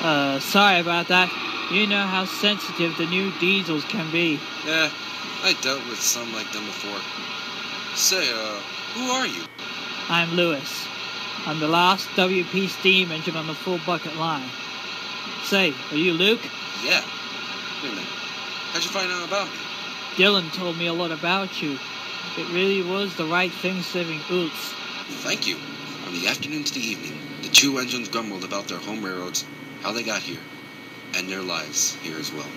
Sorry about that. You know how sensitive the new diesels can be. Yeah, I dealt with some like them before. Say, who are you? I'm Lewis. I'm the last WP steam engine on the full bucket line. Say, are you Luke? Yeah. Wait a minute. How'd you find out about me? Dylan told me a lot about you. It really was the right thing saving Oots. Thank you. From the afternoon to the evening, the two engines grumbled about their home railroads, how they got here, and their lives here as well.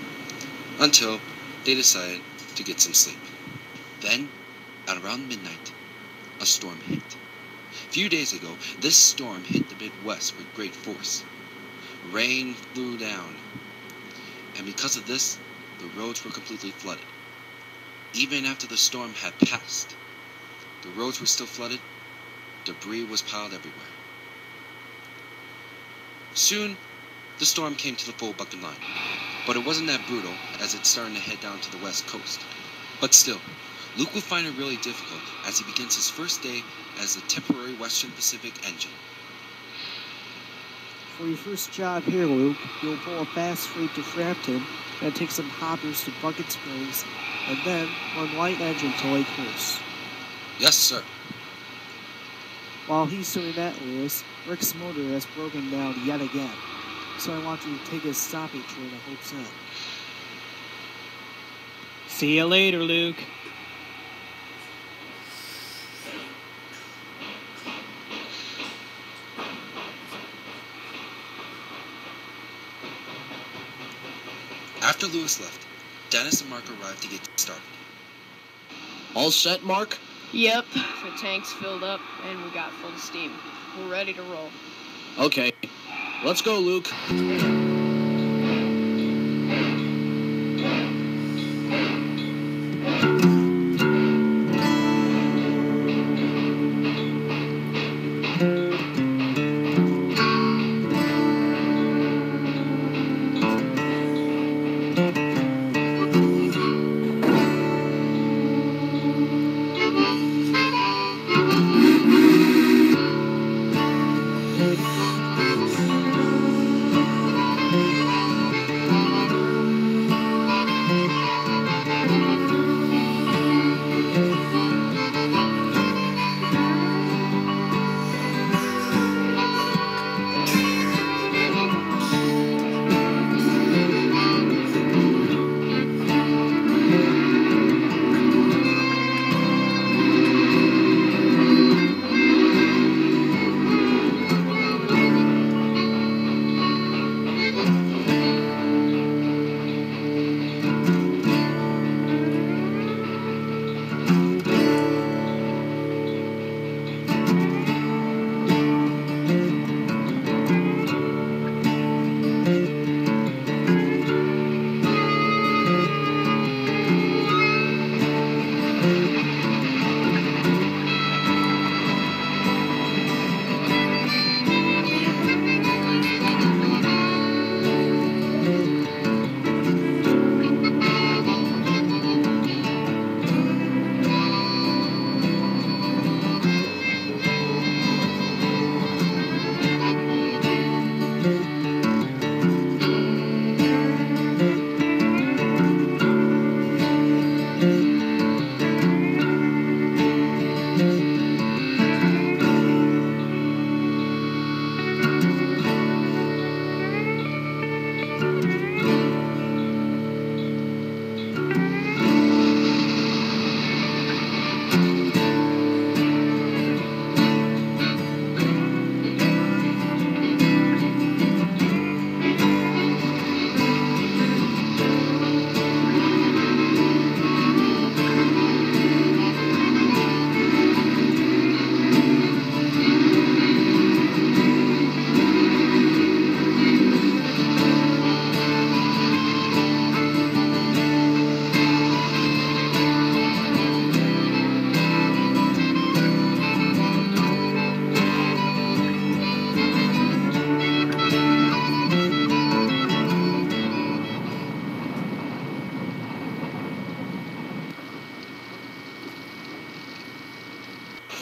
Until they decided to get some sleep. Then, at around midnight, a storm hit. A few days ago, this storm hit the Midwest with great force. Rain flew down, and because of this, the roads were completely flooded. Even after the storm had passed, the roads were still flooded. Debris was piled everywhere. Soon, the storm came to the full bucket line, but it wasn't that brutal as it's starting to head down to the west coast. But still, Luke will find it really difficult as he begins his first day as a temporary Western Pacific engine. For your first job here, Luke, you'll pull a fast freight to Frampton, then take some hoppers to Bucket Springs, and then run light engine to Lake Horse. Yes, sir. While he's doing that, Lewis, Rick's motor has broken down yet again, so I want you to take his stopping train to Hope's End. See you later, Luke. After Lewis left, Dennis and Mark arrived to get started. All set, Mark? Yep, the tank's filled up and we got full steam. We're ready to roll. Okay. Let's go, Luke.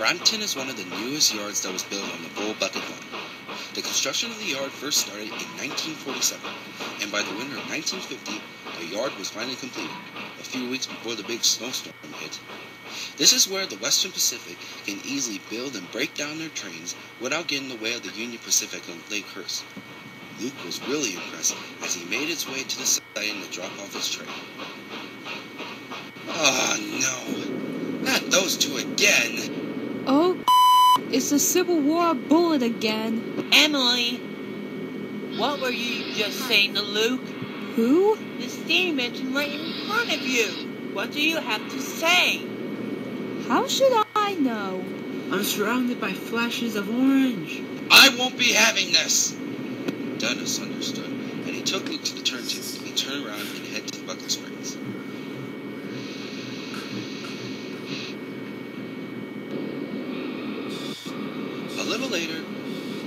Frampton is one of the newest yards that was built on the full bucket line. The construction of the yard first started in 1947, and by the winter of 1950, the yard was finally completed, a few weeks before the big snowstorm hit. This is where the Western Pacific can easily build and break down their trains without getting in the way of the Union Pacific on Lake Hurst. Luke was really impressed as he made his way to the siding to drop off his train. Oh no, not those two again! Oh, it's the Civil War bullet again. Emily, what were you just saying to Luke? Who? The steam engine right in front of you. What do you have to say? How should I know? I'm surrounded by flashes of orange. I won't be having this! Dennis understood, and he took Luke to the turntable, and he turned around and headed to the Bucket Springs. A little later,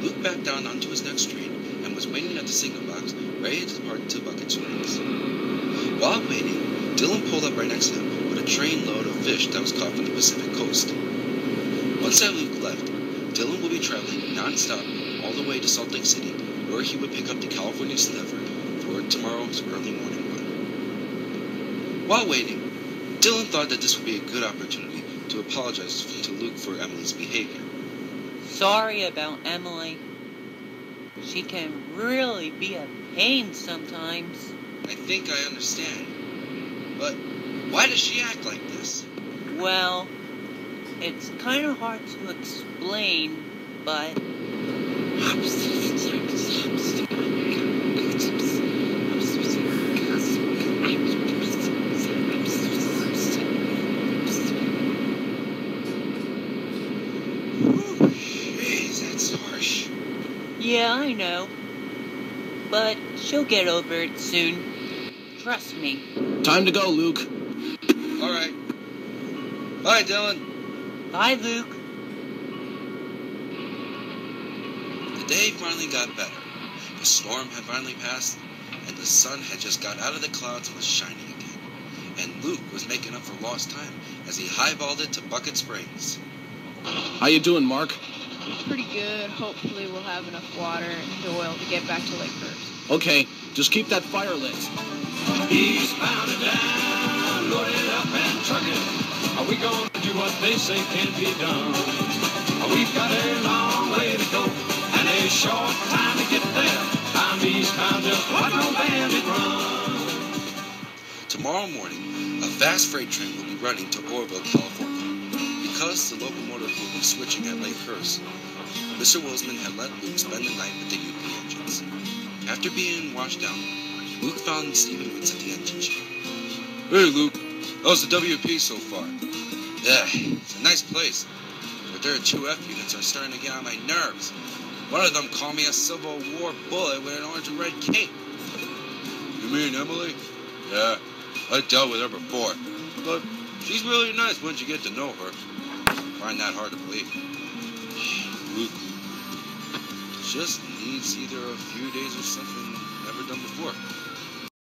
Luke backed down onto his next train and was waiting at the signal box, ready to depart to Bucket Springs. While waiting, Dylan pulled up right next to him with a trainload of fish that was caught from the Pacific coast. Once that Luke left, Dylan will be traveling non-stop all the way to Salt Lake City, where he would pick up the California Zephyr for tomorrow's early morning run. While waiting, Dylan thought that this would be a good opportunity to apologize to Luke for Emily's behavior. Sorry about Emily. She can really be a pain sometimes. I think I understand. But why does she act like this? Well, it's kind of hard to explain, but... Jeez, that's harsh. Yeah, I know. But she'll get over it soon. Trust me. Time to go, Luke. Alright. Bye, Dylan. Bye, Luke. The day finally got better. The storm had finally passed, and the sun had just got out of the clouds and was shining again. And Luke was making up for lost time as he highballed it to Bucket Springs. How you doing, Mark? Pretty good. Hopefully we'll have enough water and oil to get back to Lake Hurst. Okay, just keep that fire lit. Eastbound and down, load it up and truck it. Are we gonna do what they say can be done? We've got a long way to go and a short time to get there. I'm eastbound, just watch no bandit run. Tomorrow morning, a fast freight train will be running to Orville, California. Because the locomotive will be switching at Lake Hurst, Mr. Wilsman had let Luke spend the night with the UP engines. After being washed down, Luke found Stephen Woods at the engine shop. Hey, Luke. How's the WP so far? Yeah, it's a nice place, but their 2F units are starting to get on my nerves. One of them called me a Civil War bullet with an orange and red cape. You mean Emily? Yeah, I dealt with her before, but she's really nice once you get to know her. I find that hard to believe. Luke just needs either a few days of something never done before.